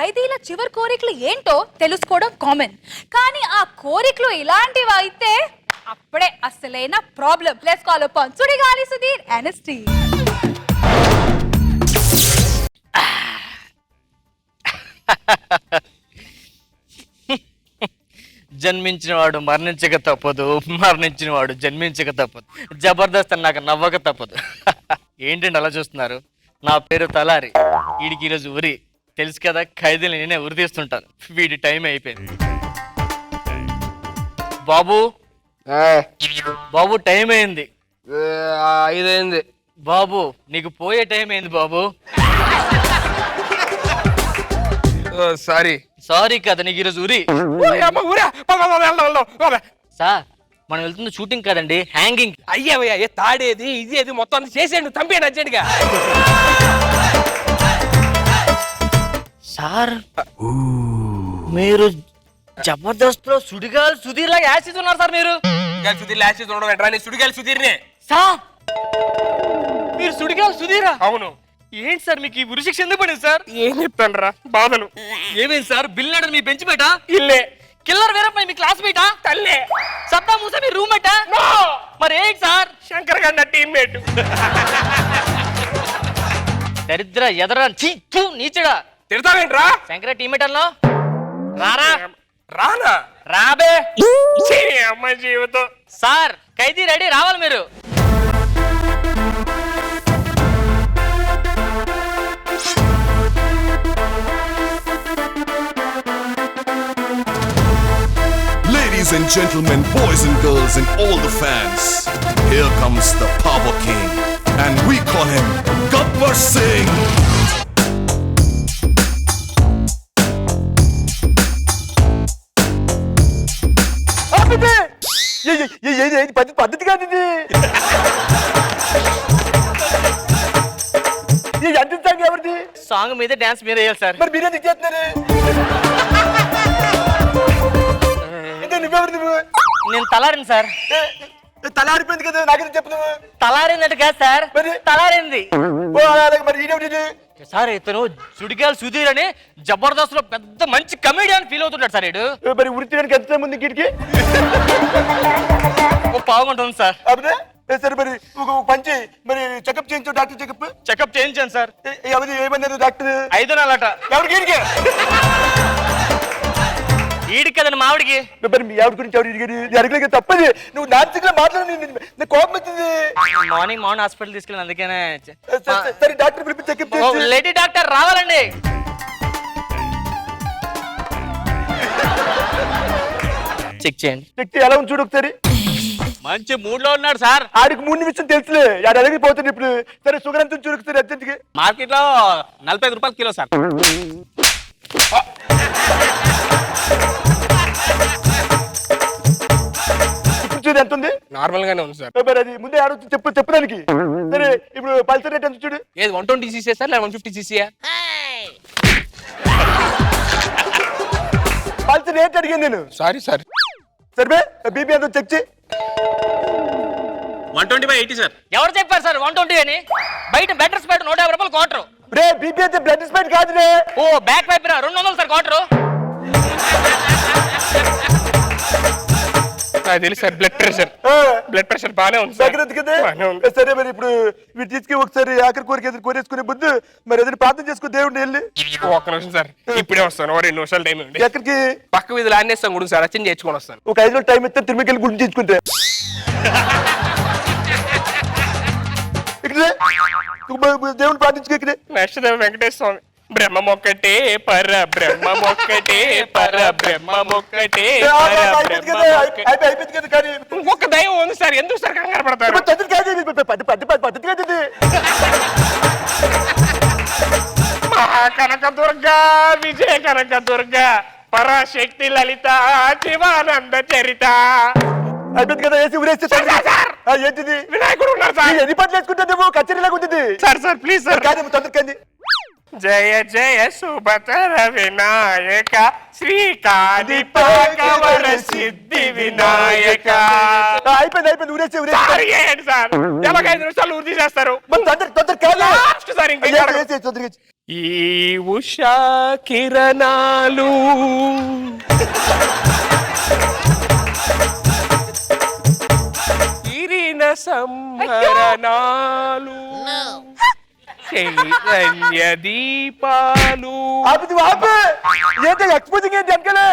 ఖైదీల చివరి కోరికలు ఏంటో తెలుసుకోవడం కామన్, కానీ ఆ కోరికలు ఇలాంటివి అయితే అప్పుడే అసలైన problem. Let's call upon Sudigali Sudheer NST. జన్మించిన వాడు మరణించక తప్పదు, మరణించిన వాడు జన్మించక తప్పదు. జబర్దస్త్ నాకు నవ్వక తప్పదు. ఏంటండి అలా చూస్తున్నారు? నా పేరు తలారి. వీడికి ఈరోజు ఉరి తెలుసు కదా, ఖైదీలు నేనే ఉరి తీస్తుంటాను. వీడి టైం అయిపోయింది. బాబు బాబు టైం అయింది. 5 అయింది బాబు నీకు పోయే టైం అయింది బాబు. సారీ సారీ కదా, నీకు ఈరోజు ఉరి. సార్ మనం వెళ్తుంది షూటింగ్ కదండి, హ్యాంగింగ్. అయ్యావయ్యా ఏ తాడేది ఇది ఏది మొత్తం చేసేయండి, చంపేయండి అర్జెంట్గా. సార్ మీరు జబర్దస్త్ లో సుడిగాలి సుధీర్ లాగా యాసిడ్ ఉన్నారు సార్. మీరు సుధీర్ లాస్ట్ చూడడం వెంటరా, నేను సుడిగాలి సుధీర్నే. సార్ మీరు సుడిగాలి సుధీరా? అవును. ఏంటి సార్ మీకు ఈ ఉరి శిక్ష ఎందుకు పడింది సార్? ఏం చెప్తాను రా బాధలు. ఏమేంటి సార్? బిల్ నాడర్ మీ బెంచ్ బయట, ఇల్లే కిల్లర్ వీరప్ప మీ క్లాస్ బయట, తల్లే సద్దా మూస మీ రూమ్ బయట. మరి ఏంటి సార్? శంకర్ గారి టీమ్మేట్. దరిద్ర ఎదరా నీచడా. తిడతావేంట్రా? శంకర టీమేట్ అల్లో రారా. రానా? రాబే అమ్మాయి జీవితం. సార్ ఖైదీ రెడీ, రావాలి మీరు. Ladies and gentlemen, boys and girls and all the fans, here comes the Power King and we call him Gabbar Singh. పద్ధతి కాదు ఇది. ఎంత సాంగ్ ఎవరిది? సాంగ్ మీద డాన్స్ మీద వేయాలి సార్. మరి మీరేది చేస్తున్నారు? నువ్వెవరు నువ్వు? నేను తలారిని సార్. తలారిపోయింది కదా, నాకేం చెప్పు నువ్వు? తలారిందంటే కాదు సార్, మరి తలారింది. మరి ఈడేమిటి? సార్ ఇతను సుడిగాలి సుధీర్ అని జబర్దస్త్ లో పెద్ద మంచి కమెడియన్ ఫీల్ అవుతుంటాడు సార్. ఇడు మరి వృత్తి ఎంత ముందు గిడికి బాగుంటుంది సార్. అప్పుడే సరే మరి ఒక పంచి మరి చెకప్ చేయించు, డాక్టర్ చెకప్. చెకప్ చేయించాను సార్. ఎవరు ఏమన్నారు డాక్టర్? 5 నెలలట. ఎవరికి ఈడికి? ఈడికి కదండి మావిడికి. మరి మీ ఆవిడ గురించి ఎవరు ఇడిగారు? అడిగలేక తప్పది. నువ్వు నాన్సిక్గా మాట్లాడి కోపం వచ్చింది. మార్నింగ్ హాస్పిటల్ తీసుకెళ్ళి అందుకనే. సరే డాక్టర్ పిలిపి చెకప్ చేయించు. లేడీ డాక్టర్ రావాలండి. చెక్ చేయండి. చెక్ ఎలా ఉంది చూడు ఒకసారి. మంచి మూడ్ లో ఉన్నాడు సార్. ఆడికి 3 నిమిషం తెలుసులే, ఆడ అడిగిపోతుంది ఇప్పుడు. సరే షుగర్ ఎంత చూడు ఒకసారి అర్జెంట్ గా. మార్కెట్ లో 45 రూపాయలు కిలో సార్. చూడు ఎంత ఉంది? నార్మల్ గానే ఉంది సార్. మరి అది ముందే ఆడొచ్చు చెప్పడానికి. సరే ఇప్పుడు పల్సర్ రేట్ ఎంత చూడు. ఏది 120 cc sir, 150 cc? Pulsar rate అడిగాను నేను. Sorry sir. సరే బీపీ ఎంత చెక్ చేయి. 120/80 సార్. ఎవరు చెప్పారు సార్ 120 అని? బయట బెటర్ స్పైట్ 150 రూపాయలు క్వార్టర్. రే బీపీ అయితే బ్లడ్ స్పైట్ కాదు రే. ఓ బ్యాక్ పైప్ 200 సార్ క్వార్టర్. తెలుసు సార్. బ్లడ్ ప్రెషర్ బాగానే ఉంది కదా. సరే మరి ఇప్పుడు వీటి తీసుకు ఒకసారి ఆఖరి కోరిక ఎదురు కోరేసుకునే బుద్ధు మరి ఎదురు ప్రార్థన చేసుకో దేవుడిని వెళ్ళి. ఒక్క నిమిషం సార్, ఇప్పుడే వస్తాను. 2 నిమిషాలు టైం ఉంది. ఎక్కడికి? పక్క వీధిలో ఆనేస్తాం గుడి సార్, అచ్చని చేసుకొని వస్తాను. ఒక 5 రోజులు టైం ఇస్తే తిరుమలకి గుడి చేసుకుంటే ఇక్కడే దేవుని ప్రార్థించుకో. ఇక్కడే నష్టదేవ వెంకటేశ్వర స్వామి. బ్రహ్మమొక్కటే పర బ్రహ్మమొక్కటే పర బ్రహ్మమొక్కటే అయిపోయింది కదా. కానీ ఒక్క దైవం ఉంది సార్, ఎందుకు సార్ కంగారు పడతారు? పద్ధతి కాదు ఇది. కనకదుర్గ విజయ కనకదుర్గ పరాశక్తి లలిత శివానంద చరిత. అయిపోయింది కదా. వేసి ఊరేస్తే ఏంటిది? వినాయకుడు ఉన్నారు సార్. ఎన్ని పనులు వేసుకుంటే నువ్వు కచేరీలాగా ఉంటుంది సార్ ప్లీజ్ సార్. కాదు తొందరకండి. జయ జయ సుభద్ర వినాయక శ్రీకాళిపాకవర సిద్ధి వినాయక. అయిపోయింది ఊరేసి సార్. ఎలాగ 5 నిమిషాలు ఊరి చేస్తారు తొందర. ఈ ఉషా కిరణాలు ఇరిన సంహరణాలు చైతన్య దీపాలు. ఆపి ఆపి ఏంటో ఎక్స్పోజింగ్ ఏంటి వెనకలే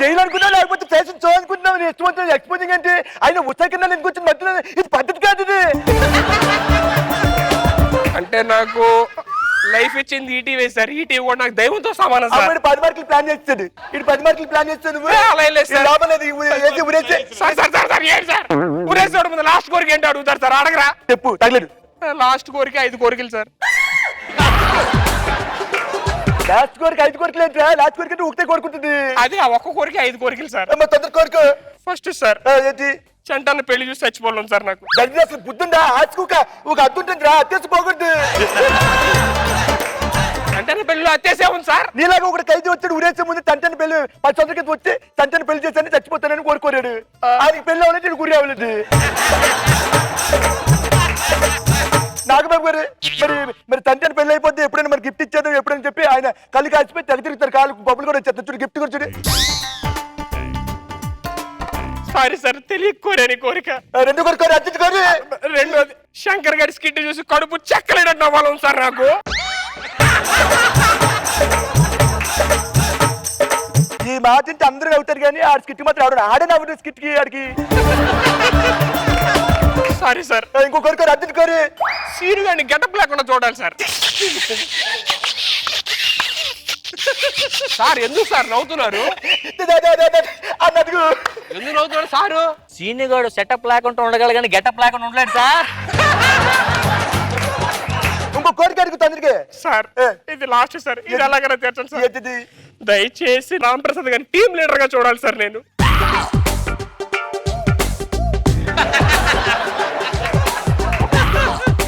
జైలు అనుకున్నా లేకపోతే ఫ్యాషన్ షో అనుకుంటున్నావు నీ ఇష్టం వచ్చిన ఎక్స్పోజింగ్ ఏంటి ఆయన ఉత్సాహ కింద ఎందుకు వచ్చింది మధ్యలో ఇది పద్ధతి కాదు ఇది అంటే నాకు లైఫ్ ఇచ్చింది ఈటీవీ సార్. ఈటీవీ కూడా నాకు దైవంతో సమానం సార్. అప్పుడు 10 మార్కులు ప్లాన్ చేస్తాడు ఇటు 10 మార్కులు ప్లాన్ చేస్తాడు నువ్వు అలా ఏం లేదు సార్. లాభం లేదు ఉరేసే సార్ సార్ సార్ సార్ ఏంటి సార్ ఊరేసాడు ముందు లాస్ట్ కోరిక ఏంటి అడుగుతారు సార్. అడగరా చెప్పు తగలేదు లాస్ట్ కోరిక 5 కోరికలు సార్. లాస్ట్ కోరిక 5 కోరికలు ఏంటి లాస్ట్ కోరిక అంటే ఒకటే కోరుకుంటుంది అది ఆ ఒక్క కోరిక 5 కోరికలు సార్. తొందర కోరిక ఫస్ట్ సార్ ఏంటి చంటాన్ని పెళ్లి చూసి చచ్చిపోలేం సార్. నాకు దగ్గర అసలు బుద్ధుందా ఆచుకోక ఒక అద్దుంటుంది రా అత్తేసి పోకూడదు చంటాన్ని పెళ్లిలో అత్యాసే ఉంది సార్. నీలాగా ఒకటి ఖైదీ వచ్చాడు ఉరేసే ముందు తంటని పెళ్లి 10 సంవత్సరాల క్రితం వచ్చి తంటని పెళ్లి చేశాను చచ్చిపోతానని కోరుకోరాడు ఆయనకి పెళ్లి అవ్వలేదు నేను గురి అవ్వలేదు. నాగబాబు గారు మరి మరి తండ్రి పెళ్లి అయిపోతే ఎప్పుడైనా మరి గిఫ్ట్ ఇచ్చేద్దాం ఎప్పుడైనా చెప్పి ఆయన కళ్ళు కాల్చిపోయి తెగ తిరుగుతారు కాళ్ళు బొబ్బులు కూడా వచ్చేస్తారు చూడు గిఫ్ట్ కూడా చూడు. సారీ సార్ తెలియ కోరేని కోరిక. రెండు కోరుకోరు అర్జెంట్ కోరి రెండోది శంకర్ గారి స్కిట్ చూసి కడుపు చెక్కలేనట్టు అవ్వాలి సార్ నాకు. ఈ మాట అంటే అందరూ అవుతారు కానీ ఆ స్కిట్ మాత్రం ఆడు ఆడని అవ్వదు స్కిట్ కి ఆడికి. Sorry sir. ఇంకో కోరుకోరు అర్జెంట్ కోరి సీరు గారిని గెటప్ లేకుండా చూడాలి సార్. సార్ ఎందుకు సార్ నవ్వుతున్నారు? అన్నట్టుకు ఎందుకు నవ్వుతున్నారు సారు? సీనిగాడు సెటప్ లేకుండా ఉండగలరు కానీ గెటప్ లేకుండా ఉండలేడు సార్. ఇంకో కోరిక అడుగు తొందరగా సార్ ఇది లాస్ట్ సార్. ఇది ఎలాగైనా తీర్చండి సార్. ఏంటిది దయచేసి రాంప్రసాద్ గారిని టీం లీడర్ గా చూడాలి సార్ నేను.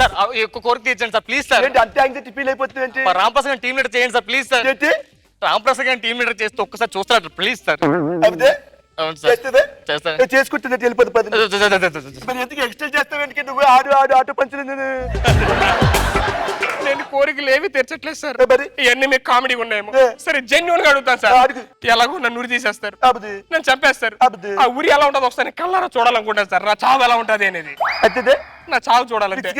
సార్ ఎక్కువ కోరిక తీర్చండి సార్ ప్లీజ్ సార్. ఏంటి అంతే యాంగ్జైటీ ఫీల్ అయిపోతుంది ఏంటి మా రాంప్రసాద్ గారిని టీం లీడర్ చేయండి సార్ ప్లీజ్ సార్. ఏంటి రాంప్రసాద్ గారిని టీం లీడర్ చేస్తే ఒక్కసారి చూస్తాడు ప్లీజ్ సార్. అదే అవును సార్ చేస్తాను. చేసుకుంటుంది వెళ్ళిపోతుంది పది మరి ఎందుకు ఎక్స్ట్రా చేస్తావు ఎందుకు నువ్వు ఆడు ఆడు ఆటో పంచులు నేను కోరికలు ఏవి తీర్చట్లేదు సార్. మరి ఇవన్నీ మీకు కామెడీ ఉన్నాయేమో. సరే జెన్యున్ గా అడుగుతాను సార్. అడుగు. ఎలాగో నన్ను ఉరి తీసేస్తారు, అబద్ధి నన్ను చంపేస్తారు. అబద్ధి. ఆ ఉరి ఎలా ఉంటుందో ఒకసారి కళ్ళారా చూడాలనుకుంటాను సార్. నా చావు ఎలా ఉంటుంది అనేది అంతే నా చావు చూడాలంటే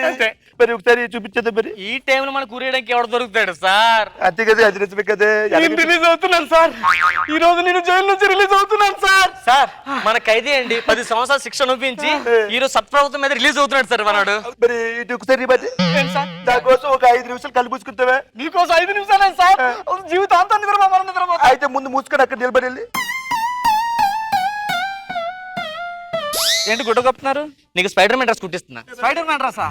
అంతే. మరి ఒకసారి చూపించదు మరి ఈ టైంలో మనకు కూరేయడానికి ఎవడు దొరుకుతాడు సార్? అంతే కదా అది నిజమే కదా నేను రిలీజ్ అవుతున్నాను సార్. ఈ రోజు నేను జైలు నుంచి రిలీజ్ అవుతున్నాను సార్. సార్ మన ఖైదీ అండి 10 సంవత్సరాల శిక్ష అనుభవించి ఈ రోజు సత్ప్రభుత్వం మీద రిలీజ్ అవుతున్నాడు సార్ మనడు. మరి ఇటు ఒకసారి మరి దానికోసం ఒక 5 నిమిషాలు కళ్ళు పూసుకుంటావా? మీకోసం 5 నిమిషాలే సార్. జీవితాంతం నిద్రపోతాను. అయితే ముందు మూసుకొని అక్కడ నిలబడి వెళ్ళి ఏంటి గుడ్డ కప్పుతున్నారు? నీకు స్పైడర్ మ్యాన్ డ్రెస్ కుట్టిస్తున్నా. స్పైడర్ మ్యాన్ డ్రెస్సా?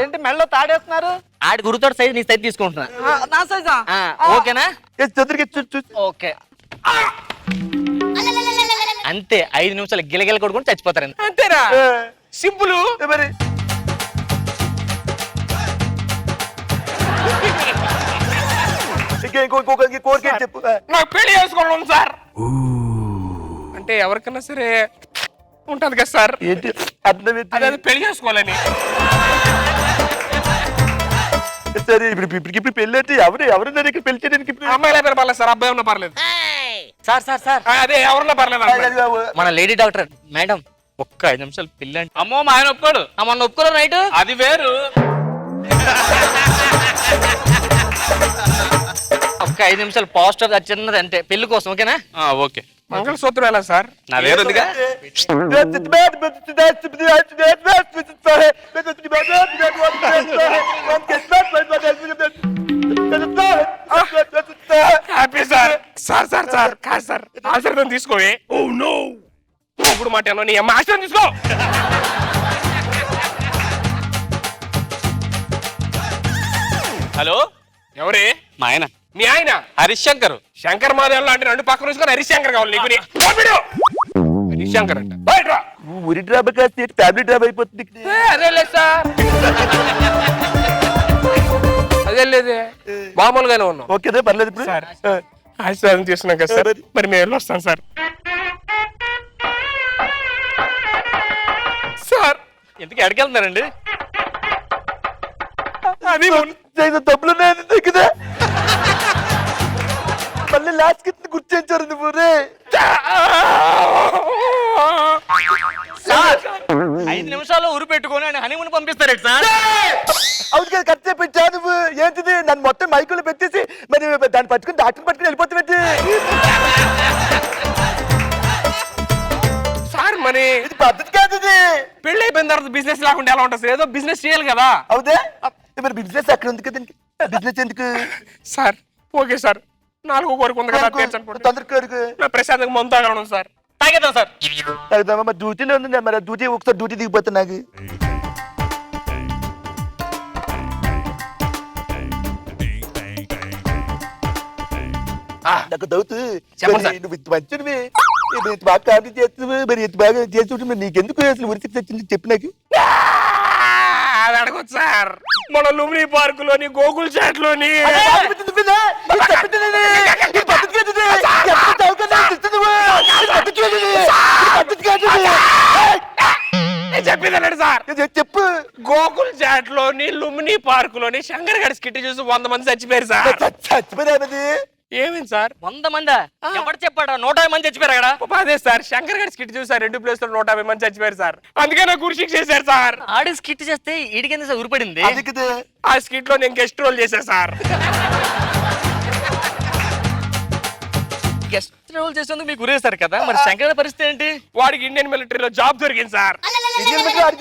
ఏంటి మెళ్ళో తాడేస్తున్నారు? ఆడి గురుతోటి సైజ్ నీ సైజ్ తీసుకుంటున్నా. నా సైజా? ఓకేనా? తొందరగా చూసి ఓకే అంతే 5 నిమిషాలు గిలగిల కొడుకుని చచ్చిపోతారు. అంతేనా? సింపుల్. మరి ఇంకొక కోరిక చెప్పు. నాకు పెళ్లి చేసుకోవాలి సార్. అంటే ఎవరికైనా సరే ఉంటది కదా సార్. ఏంటి అర్థం అదే పెళ్లి చేసుకోవాలని. సరే ఇప్పుడు పెళ్లి అంటే ఎవరున్నారు ఇక్కడ పెళ్లి చేయడానికి? అమ్మాయిల పేరు పర్లేదు సార్, అబ్బాయి ఉన్నా పర్లేదు సార్ సార్ సార్ అదే ఎవరున్నా పర్లేదు. మన లేడీ డాక్టర్ మేడం ఒక్క 5 నిమిషాలు పెళ్ళి అంటే. అమ్మో మా ఆయన ఒప్పుకోడు. మొన్న ఒప్పుకోరు రైట్. అది వేరు. ఒక్క 5 నిమిషాలు పాజిటివ్ చిన్నది అంటే పెళ్లి కోసం ఓకేనా? ఓకే. మంగళసూత్రం ఎలా సార్? నా వేరుందిగా. Happy sir. Sir sir sir కాదు సార్ ఆశీర్వాదం తీసుకోవే. ఓ నో ఇప్పుడు మాట అన్నా నీ అమ్మ ఆశీర్వాదం తీసుకో. హలో ఎవరే? మా ఆయన మీ ఆయన హరిశంకర్. శంకర్ మాదేవ్ లాంటి 2 పక్కన చూసుకొని హరిశంకర్ కావాలి నీకు. హరిశంకర్ అంట బయట రా. ఉరి డ్రాబా కాస్త ఫ్యామిలీ డ్రాబా అయిపోతుంది. అదే లేదు సార్, అదే లేదే మామూలుగానే ఉన్నాం. ఓకేదే పర్లేదు ఇప్పుడు. సార్ ఆశీర్వాదం చేస్తున్నాం కదా సార్. మరి మేము వెళ్ళొస్తాం సార్. సార్ ఎందుకు ఎక్కడికెళ్తున్నారండి? అది డబ్బులు దగ్గర మళ్ళీ లాస్ట్ కి గుర్తించారు నువ్వు రే. సార్ 5 నిమిషాల్లో ఊరు పెట్టుకొని ఆయన హనీమూన్ పంపిస్తారు సార్. అవును కదా, కరెక్ట్ చెప్పించా నువ్వు. ఏంటిది నన్ను మొత్తం మైకులు పెట్టేసి మరి దాన్ని పట్టుకుని డాక్టర్ పట్టుకుని వెళ్ళిపోతావేంటి? సార్ మరి ఇది పద్ధతి కాదు ఇది. పెళ్లి అయిపోయిన తర్వాత బిజినెస్ లేకుండా ఎలా ఉంటుంది సార్? ఏదో బిజినెస్ చేయాలి కదా. అవుదే మరి బిజినెస్ అక్కడ ఉంది కదండి, బిజినెస్ ఎందుకు? సార్ ఓకే సార్, 4 కోరిక ఉంది కదా తీర్చనుకోండి. తొందరగా నా ప్రశాంతంగా మందు తాగడం సార్. తాగేద్దాం సార్. తాగుదామా? మరి డ్యూటీలో ఉంది మరి డ్యూటీ ఒకసారి డ్యూటీ దిగిపోతా నాకు. నాకు డౌట్, చెప్పండి సార్. నువ్వు ఇంత మంచివి, ఇంత బాగా కామెడీ చేస్తున్నావు, మరి ఇంత బాగా చేస్తుంటే మరి నీకెందుకు అసలు ఉరికి వచ్చింది చెప్పు నాకు. అది అడగొచ్చు సార్. మన లుమ్ని పార్క్ లోని గోకుల్ చాట్ లోని చెప్పేదన్నాడు సార్. చెప్పు. గోకుల్ చాట్ లోని లుమ్ని పార్క్ లోని శంకర్ గడి స్కిట్ చూసి 100 మంది చచ్చిపోయారు సార్. చచ్చిపోయినది ఏమైంది సార్? 100 మందా? ఎవరు చెప్పాడా? 150 మంది చచ్చిపోయారు అక్కడ. అదే సార్, శంకర్ గడి స్కిట్ చూసి 2 ప్లేస్ లో 150 మంది చచ్చిపోయారు సార్. అందుకే నాకు గురిశిక్ష చేశారు సార్. ఆడి స్కిట్ చేస్తే ఈడికింద సార్ ఊరిపడింది. అది కదా. ఆ స్కిట్ లో నేను గెస్ట్ రోల్ చేశాను సార్. గెస్ట్ రోల్ చేసేందుకు మీకు ఉరేస్తారు కదా, మరి శంకర్ పరిస్థితి ఏంటి? వాడికి ఇండియన్ మిలిటరీలో జాబ్ దొరికింది సార్.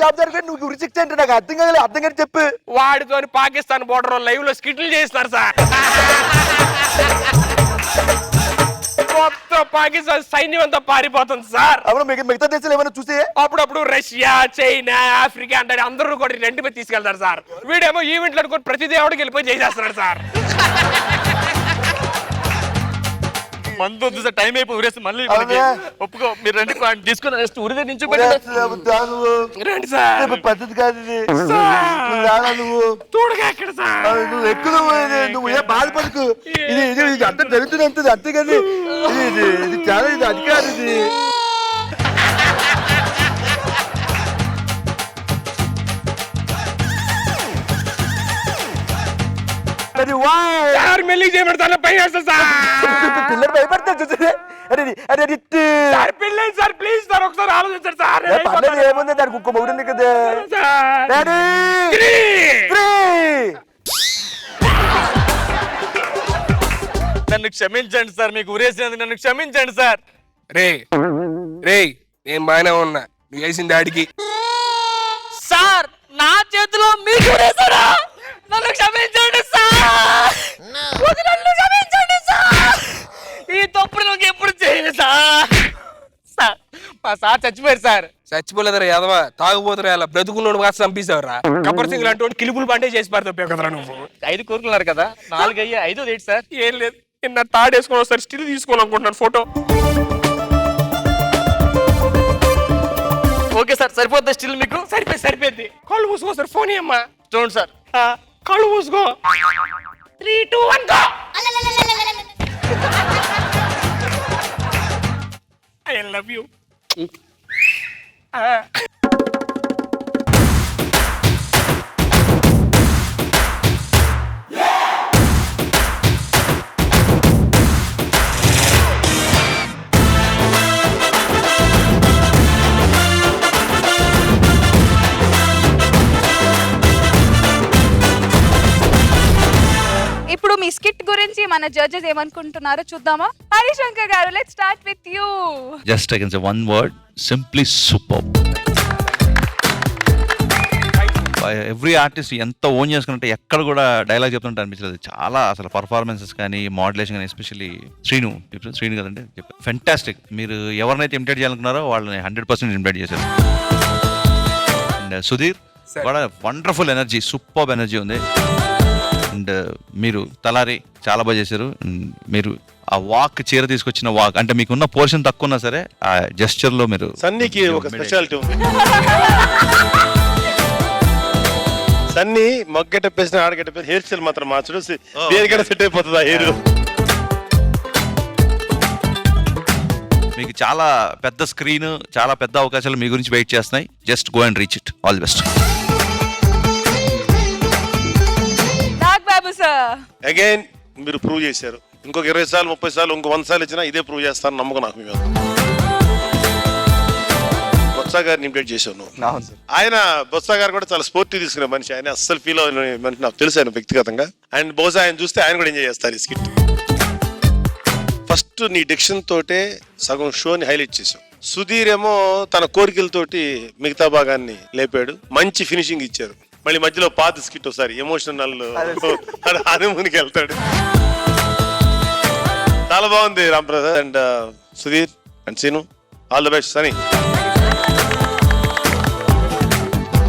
జాబ్ జరిగింది, నువ్వు ఉరిశిక్ష అంటే నాకు అర్థం కాదు, అర్థం కానీ చెప్పు. వాడితో పాకిస్తాన్ బోర్డర్ లైవ్ లో స్కిట్లు చేస్తారు సార్. మొత్తం పాకిస్తాన్ సైన్యం అంతా పారిపోతుంది సార్. అవును, మిగతా దేశాలు ఏమైనా చూసే అప్పుడప్పుడు రష్యా, చైనా, ఆఫ్రికా అంటే అందరూ కూడా రెంట్ మీద తీసుకెళ్తారు సార్. వీడేమో ఈవెంట్లు అనుకుని ప్రతి దేవుడికి వెళ్ళిపోయి చేసేస్తున్నాడు సార్. మందు వద్దు సార్, టైం అయిపోయి ఉరేసి మళ్ళీ అవునా? ఒప్పుకో. మీరు రండి తీసుకుని రెస్ట్ ఉరిదే నుంచి రండి సార్. పద్ధతి కాదు ఇది. సార్. నువ్వు రానా నువ్వు? తోడుగా ఎక్కడ సార్? నువ్వు ఎక్కువ నువ్వు ఏ బాధపడకు. ఇది ఇది ఇది అంత జరుగుతుంది అంతది అంతేగాని ఇది చాలా ఇది అది కాదు ఇది. మరి సార్ మెల్లి చేయబడతాను పై వేస్తా సార్. పిల్లలు భయపడతారు చూస్తే. అరే అరే సార్ పెళ్ళండి సార్, ప్లీజ్ సార్ ఒకసారి ఆలోచించండి సార్. పర్లేదు, ఏముంది దానికి ఇంకో మొగుడు కదా. సార్. డాడీ! త్రీ! నన్ను క్షమించండి సార్, మీకు ఉరేసినందుకు నన్ను క్షమించండి సార్. రే రే నేను బాగానే ఉన్నా, నువ్వు వేసిన దాడికి. సార్ నా చేతిలో మీకు ఉరేసారా? నన్ను క్షమించండి సార్, నన్ను క్షమించండి సార్. ఈ తప్పుడు నాకు ఎప్పుడు చేయలేదు సార్. సార్ మా సార్ చచ్చిపోయారు సార్. చచ్చిపోలేదురా యాదవా, తాగుపోతురా అలా బ్రతుకున్నోడు కాస్త చంపేశావురా. గబ్బర్ సింగ్ లాంటి వాడు కిలుపులు పంటే చేసి పారితే కదరా నువ్వు. 5 కోరుకున్నారు కదా, 4 అయ్యి 5 ఏంటి సార్? ఏం లేదు, నిన్న తాడేసుకొని ఒకసారి స్టిల్ తీసుకోవాలనుకుంటున్నాను ఫోటో. ఓకే సార్, సరిపోద్ది స్టిల్ మీకు? సరిపోయింది. కళ్ళు మూసుకో సార్, ఫోన్ అమ్మా. చూడండి సార్. కళ్ళు మూసుకో. 3, 2, 1 గో. I love you. ఇప్పుడు మీ స్కిట్ గురించి మన జడ్జెస్ ఏమనుకుంటున్నారో చూద్దామా? హరిశంకర్ గారు, let's start with you. Just I can say one word, simply superb. Every artist ఎంత ఓన్ చేసుకుంటే ఎక్కడ కూడా డైలాగ్ చెప్తుంటే అనిపించలేదు. చాలా అసలు పర్ఫార్మెన్సెస్ కానీ మోడ్యులేషన్ కానీ, ఎస్పెషల్లీ శ్రీను కదండి చెప్పారు, ఫెంటాస్టిక్. మీరు ఎవరినైతే ఇమిటేట్ చేయాలనుకున్నారో వాళ్ళని 100% ఇమిటేట్ చేశారు. అండ్ సుధీర్ కూడా వండర్ఫుల్ ఎనర్జీ, సూపర్బ్ ఎనర్జీ ఉంది. అండ్ మీరు తలారి చాలా బాగా చేశారు. మీరు ఆ వాక్ చీర తీసుకొచ్చిన వాక్ అంటే మీకున్న పోర్షన్ తక్కువ ఉన్నా సరే ఆ జెస్చర్ లో మీరు సన్నీకి ఒక స్పెషాలిటీ ఉంది. సన్నీ మొగ్గెట్టేసిన ఆడగెట్టేసిన హెయిర్ స్టైల్ మాత్రం మార్చడు, దేనికైనా సెట్ అయిపోతుంది ఆ హెయిర్. మీకు చాలా పెద్ద స్క్రీన్, చాలా పెద్ద అవకాశాలు మీ గురించి వెయిట్ చేస్తున్నాయి. Just go and reach it. All the best. Nag Babu sir again మీరు ప్రూవ్ చేశారు. ఇంకొక 20 సార్లు 30 సార్లు ఇంకో 100 సార్లు ఇచ్చినా ఇదే ప్రూవ్ చేస్తాను నమ్మకం నాకు. మేము బొత్స గారిని ఇన్వైట్ చేశాను నువ్వు. అవును సార్. ఆయన బొత్స గారు కూడా చాలా స్పోర్టివ్ తీసుకునే మనిషి. ఆయన అస్సలు ఫీల్ అవ్వని మనిషి నాకు తెలుసు ఆయన వ్యక్తిగతంగా. అండ్ బహుశా ఆయన చూస్తే ఆయన కూడా ఎంజాయ్ చేస్తారు ఈ స్కిట్. ఫస్ట్ నీ డిక్షన్ తోటే సగం షోని హైలైట్ చేసావు. సుధీర్ ఏమో తన కోరికలతోటి మిగతా భాగాన్ని లేపాడు. మంచి ఫినిషింగ్ ఇచ్చారు. మళ్ళీ మధ్యలో పాత స్కిట్ ఒకసారి ఎమోషనల్ హనీమూన్కి వెళ్తాడు. చాలా బాగుంది Ramprasad and Sudheer and Seenu. All the best Sunny.